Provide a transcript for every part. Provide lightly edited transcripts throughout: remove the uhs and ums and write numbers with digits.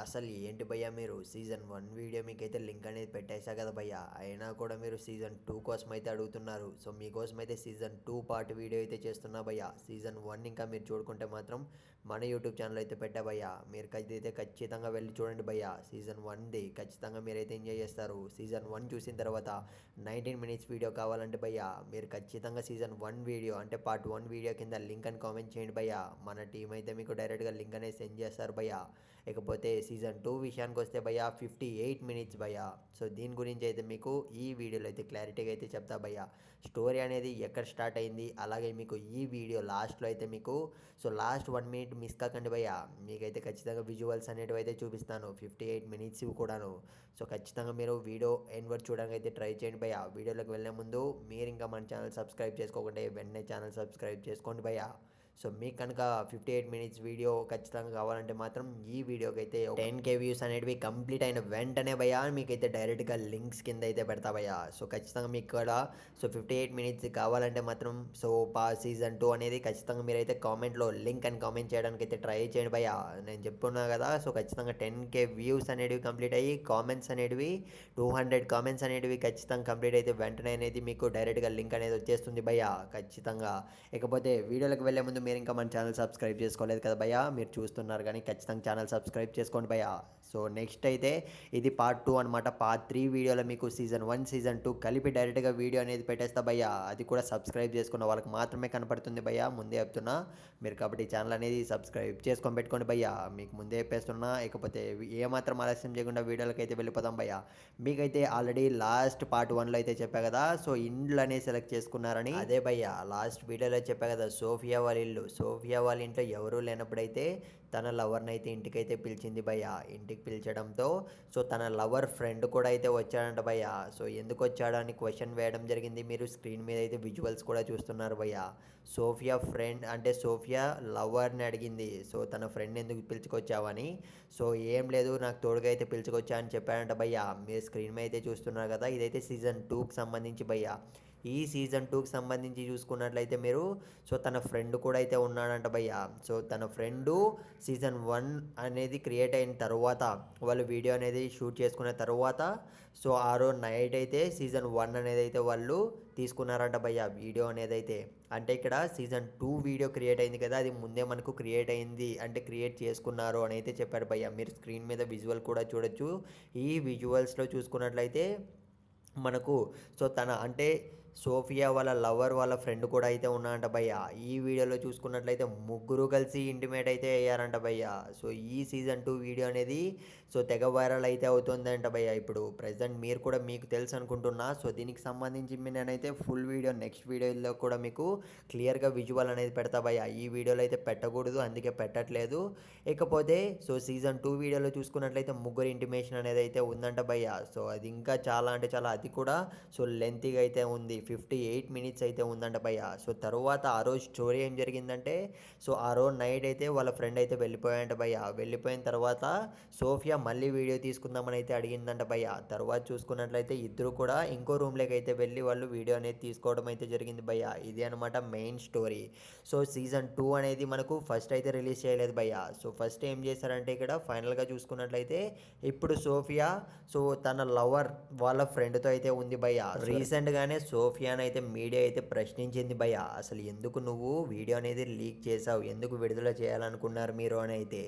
అసలు ఏంటి భయ్యా మీరు సీజన్ 1 వీడియో మీకైతే లింక్ అనేది పెట్టేశా కదా భయ్యా, అయినా కూడా మీరు సీజన్ 2 కోసం అయితే అడుగుతున్నారు. సో మీకోసం అయితే సీజన్ 2 పార్ట్ వీడియో అయితే చేస్తున్నా భయ్యా. సీజన్ 1 ఇంకా మీరు చూడుకుంటే మాత్రం మన యూట్యూబ్ ఛానల్ అయితే పెట్టా భయ్యా. మీరు అయితే ఖచ్చితంగా వెళ్ళి చూడండి భయ్యా. సీజన్ 1ది ఖచ్చితంగా మీరైతే ఎంజాయ్ చేస్తారు. సీజన్ 1 చూసిన తర్వాత 19 మినిట్స్ వీడియో కావాలంటే భయ్యా మీరు ఖచ్చితంగా సీజన్ 1 వీడియో అంటే పార్ట్ 1 వీడియో కింద లింక్ అని కామెంట్ చేయండి భయ్యా. మన టీం అయితే మీకు డైరెక్ట్గా లింక్ అనేది సెండ్ చేస్తారు భయ్యా. ఇకపోతే సీజన్ 2 విషయానికి వస్తే భయ్యా 58 మినిట్స్ భయ్యా. సో దీని గురించి అయితే మీకు ఈ వీడియోలో అయితే క్లారిటీగా అయితే చెప్తా భయ్యా. స్టోరీ అనేది ఎక్కడ స్టార్ట్ అయింది, అలాగే మీకు ఈ వీడియో లాస్ట్లో అయితే మీకు సో లాస్ట్ 1 మినిట్ మిస్ కాకండి భయ్యా. మీకైతే ఖచ్చితంగా విజువల్స్ అనేటివి అయితే చూపిస్తాను 58 మినిట్స్ కూడాను. సో ఖచ్చితంగా మీరు వీడియో ఎండ్ వరకు చూడడానికి అయితే ట్రై చేయండి భయ్యా. వీడియోలోకి వెళ్ళే ముందు మీరు ఇంకా మన ఛానల్ సబ్స్క్రైబ్ చేసుకోకుంటే వెంటనే ఛానల్ సబ్స్క్రైబ్ చేసుకోండి భయ్యా. సో మీకు కనుక 58 మినిట్స్ వీడియో ఖచ్చితంగా కావాలంటే మాత్రం ఈ వీడియోకి అయితే 10K వ్యూస్ అనేటివి కంప్లీట్ అయిన వెంటనే భయ్యా మీకైతే డైరెక్ట్గా లింక్స్ కింద అయితే పెడతా భయ్యా. సో ఖచ్చితంగా మీకు కూడా సో 58 మినిట్స్ కావాలంటే మాత్రం సో సీజన్ 2 అనేది ఖచ్చితంగా మీరైతే కామెంట్లో లింక్ అని కామెంట్ చేయడానికి అయితే ట్రై చేయండి భయ్యా. నేను చెప్పున్నా కదా, సో ఖచ్చితంగా 10K వ్యూస్ అనేటివి కంప్లీట్ అయ్యి కామెంట్స్ అనేటివి 200 కామెంట్స్ అనేటివి ఖచ్చితంగా కంప్లీట్ అయితే వెంటనే అనేది మీకు డైరెక్ట్గా లింక్ అనేది వచ్చేస్తుంది భయ్యా ఖచ్చితంగా. ఇకపోతే వీడియోలోకి వెళ్ళే ముందు మీరు ఇంకా మన ఛానల్ సబ్స్క్రైబ్ చేసుకోలేదు కదా భయ్యా, మీరు చూస్తున్నారు కానీ ఖచ్చితంగా ఛానల్ సబ్స్క్రైబ్ చేసుకోండి భయ్యా. సో నెక్స్ట్ అయితే ఇది పార్ట్ 2 అనమాట. పార్ట్ 3 వీడియోలో మీకు సీజన్ 1 సీజన్ 2 కలిపి డైరెక్ట్గా వీడియో అనేది పెట్టేస్తా భయ్యా. అది కూడా సబ్స్క్రైబ్ చేసుకున్న వాళ్ళకి మాత్రమే కనపడుతుంది భయ్యా, ముందే చెప్తున్నా. మీరు కాబట్టి ఛానల్ అనేది సబ్స్క్రైబ్ చేసుకొని పెట్టుకోండి భయ్యా, మీకు ముందే చెప్పేస్తున్నా. ఇకపోతే ఏమాత్రం ఆలస్యం చేయకుండా వీడియోలకి అయితే వెళ్ళిపోతాం భయ్యా. మీకైతే ఆల్రెడీ లాస్ట్ పార్ట్ 1లో అయితే చెప్పా కదా, సో ఇండ్లు అనేది సెలెక్ట్ చేసుకున్నారని. అదే భయ్యా లాస్ట్ వీడియోలో చెప్పా కదా, సోఫియా వాళ్ళ ఇల్లు. సోఫియా వాళ్ళ ఇంట్లో ఎవరూ లేనప్పుడైతే తన లవర్ని అయితే ఇంటికైతే పిలిచింది భయ్యా. ఇంటికి పిలిచడంతో సో తన లవర్ ఫ్రెండ్ కూడా అయితే వచ్చాడంట భయ్యా. సో ఎందుకు వచ్చాడు అని క్వశ్చన్ వేయడం జరిగింది. మీరు స్క్రీన్ మీద అయితే విజువల్స్ కూడా చూస్తున్నారు భయ్యా. సోఫియా ఫ్రెండ్ అంటే సోఫియా లవర్ని అడిగింది, సో తన ఫ్రెండ్ ఎందుకు పిలుచుకొచ్చావని. సో ఏం లేదు, నాకు తోడుగా అయితే పిలుచుకొచ్చా అని చెప్పాడంట భయ్యా. మీరు స్క్రీన్ మీద అయితే చూస్తున్నారు కదా, ఇదైతే సీజన్ 2కి సంబంధించి భయ్యా. ఈ సీజన్ 2కి సంబంధించి చూసుకున్నట్లయితే మీరు సో తన ఫ్రెండ్ కూడా అయితే ఉన్నాడంట భయ్యా. సో తన ఫ్రెండు సీజన్ 1 అనేది క్రియేట్ అయిన తర్వాత వాళ్ళు వీడియో అనేది షూట్ చేసుకున్న తర్వాత సో ఆ రోజు నైట్ అయితే సీజన్ 1 అనేది అయితే వాళ్ళు తీసుకున్నారంట భయ్యా వీడియో అనేది అయితే. అంటే ఇక్కడ సీజన్ 2 వీడియో క్రియేట్ అయింది కదా, అది ముందే మనకు క్రియేట్ అయింది అంటే క్రియేట్ చేసుకున్నారు అని అయితే చెప్పాడు భయ్యా. మీరు స్క్రీన్ మీద విజువల్ కూడా చూడొచ్చు. ఈ విజువల్స్లో చూసుకున్నట్లయితే మనకు సో తన అంటే సోఫియా వాళ్ళ లవర్ వాళ్ళ ఫ్రెండ్ కూడా అయితే ఉన్నారంట భయ్యా. ఈ వీడియోలో చూసుకున్నట్లయితే ముగ్గురు కలిసి ఇంటిమేట్ అయితే అయ్యారంట భయ్యా. సో ఈ సీజన్ 2 వీడియో అనేది సో తెగ వైరల్ అయితే అవుతుందంట భయ్యా. ఇప్పుడు ప్రజెంట్ మీరు కూడా మీకు తెలుసు అనుకుంటున్నా. సో దీనికి సంబంధించి నేనైతే ఫుల్ వీడియో నెక్స్ట్ వీడియోలో కూడా మీకు క్లియర్గా విజువల్ అనేది పెడతా భయ్యా. ఈ వీడియోలో అయితే పెట్టకూడదు, అందుకే పెట్టట్లేదు. ఇకపోతే సో సీజన్ 2 వీడియోలో చూసుకున్నట్లయితే ముగ్గురు ఇంటిమేషన్ అనేది అయితే ఉందంట భయ్యా. సో అది ఇంకా చాలా అంటే చాలా, అది కూడా సో లెంతీగా అయితే ఉంది. 58 మినిట్స్ అయితే ఉందంట భయ్యా. సో తర్వాత ఆ రోజు స్టోరీ ఏం జరిగిందంటే సో ఆ రోజు నైట్ అయితే వాళ్ళ ఫ్రెండ్ అయితే వెళ్ళిపోయాడంట భయ్యా. వెళ్ళిపోయిన తర్వాత సోఫియా మళ్ళీ వీడియో తీసుకుందామని అయితే అడిగిందంట భయ్యా. తర్వాత చూసుకున్నట్లయితే ఇద్దరు కూడా ఇంకో రూమ్లోకి అయితే వెళ్ళి వాళ్ళు వీడియో అనేది తీసుకోవడం అయితే జరిగింది భయ్యా. ఇది అనమాట మెయిన్ స్టోరీ. సో సీజన్ 2 అనేది మనకు ఫస్ట్ అయితే రిలీజ్ చేయలేదు భయ్యా. సో ఫస్ట్ ఏం చేశారంటే ఇక్కడ ఫైనల్గా చూసుకున్నట్లయితే ఇప్పుడు సోఫియా సో తన లవర్ వాళ్ళ ఫ్రెండ్తో అయితే ఉంది భయ్యా. రీసెంట్గానే సోఫియాని అయితే మీడియా అయితే ప్రశ్నించింది భయ్యా, అసలు ఎందుకు నువ్వు వీడియో అనేది లీక్ చేసావు, ఎందుకు విడుదల చేయాలనుకున్నారు మీరు అని అయితే.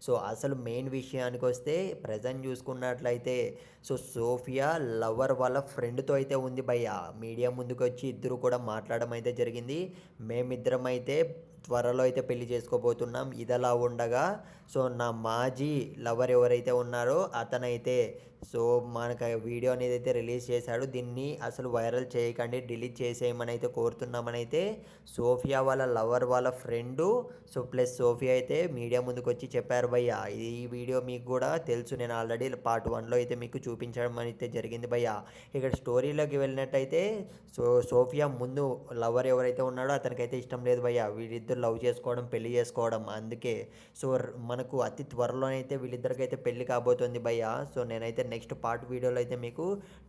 సో అసలు మెయిన్ విషయానికి వస్తే ప్రజెంట్ చూసుకున్నట్లయితే సో సోఫియా లవర్ వాళ్ళ ఫ్రెండ్తో అయితే ఉంది భయ్యా. మీడియా ముందుకు వచ్చి ఇద్దరు కూడా మాట్లాడడం అయితే జరిగింది. మేమిద్దరం అయితే త్వరలో అయితే పెళ్లి చేసుకోబోతున్నాం. ఇదలా ఉండగా సో నా మాజీ లవర్ ఎవరైతే ఉన్నారో అతనైతే సో మనకు వీడియో అనేది అయితే రిలీజ్ చేశాడు. దీన్ని అసలు వైరల్ చేయకండి, డిలీట్ చేసేయమని అయితే కోరుతున్నామని అయితే సోఫియా వాళ్ళ లవర్ వాళ్ళ ఫ్రెండు సో ప్లస్ సోఫియా అయితే మీడియా ముందుకు వచ్చి చెప్పారు భయ్యా. ఈ వీడియో మీకు కూడా తెలుసు, నేను ఆల్రెడీ పార్ట్ 1లో అయితే మీకు చూపించడం అయితే జరిగింది భయ్యా. ఇక్కడ స్టోరీలోకి వెళ్ళినట్టయితే సో సోఫియా ముందు లవర్ ఎవరైతే ఉన్నాడో అతనికైతే ఇష్టం లేదు భయ్యా వీళ్ళిద్దరు లవ్ చేసుకోవడం, పెళ్లి చేసుకోవడం. అందుకే సో మనకు అతి త్వరలోనైతే వీళ్ళిద్దరికైతే పెళ్లి కాబోతుంది భయ్యా. సో నేనైతే నెక్స్ట్ పార్ట్ వీడియోలో అయితే మీకు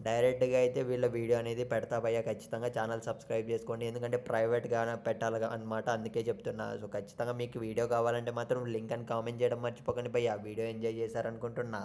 డైరెక్ట్గా అయితే వీళ్ళ వీడియో అనేది పెడతా భయ్య. ఖచ్చితంగా ఛానల్ సబ్స్క్రైబ్ చేసుకోండి, ఎందుకంటే ప్రైవేట్గా పెట్టాలి అనమాట, అందుకే చెప్తున్నా. సో ఖచ్చితంగా మీకు వీడియో కావాలంటే మాత్రం లింక్ అని కామెంట్ చేయడం మర్చిపోకండి భయ్య. Video enjoy చేశారనుకుంటున్నా.